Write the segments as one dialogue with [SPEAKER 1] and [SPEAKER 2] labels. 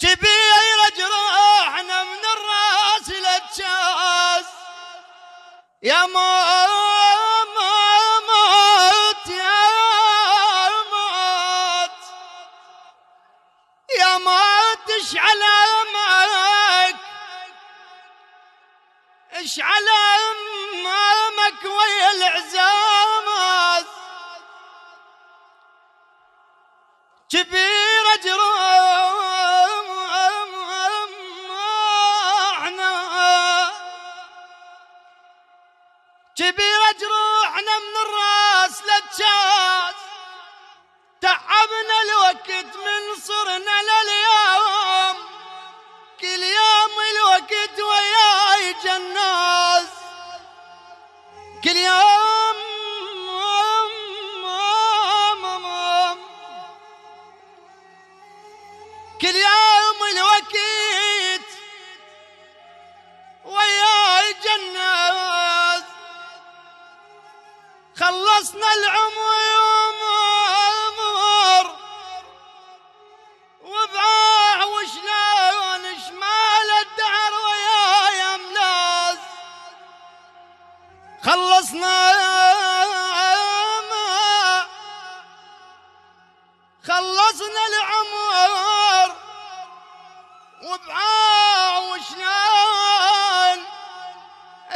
[SPEAKER 1] كبير جروحنا من الراس للجاز يا موت يا موت يا موت اشعل امامك اشعل امامك ويا العزامات كبير جروحنا كبير جروحنا من الراس للجاز تعبنا الوقت من صرنا لليوم كل يوم الوقت وياي جناز كل يوم كل يوم الوقت وياي جناز خلصنا العمر وبعاع وشلون شمال الدهر وياي املاز خلصنا العمر وبعاع وشلون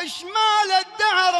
[SPEAKER 1] شمال الدهر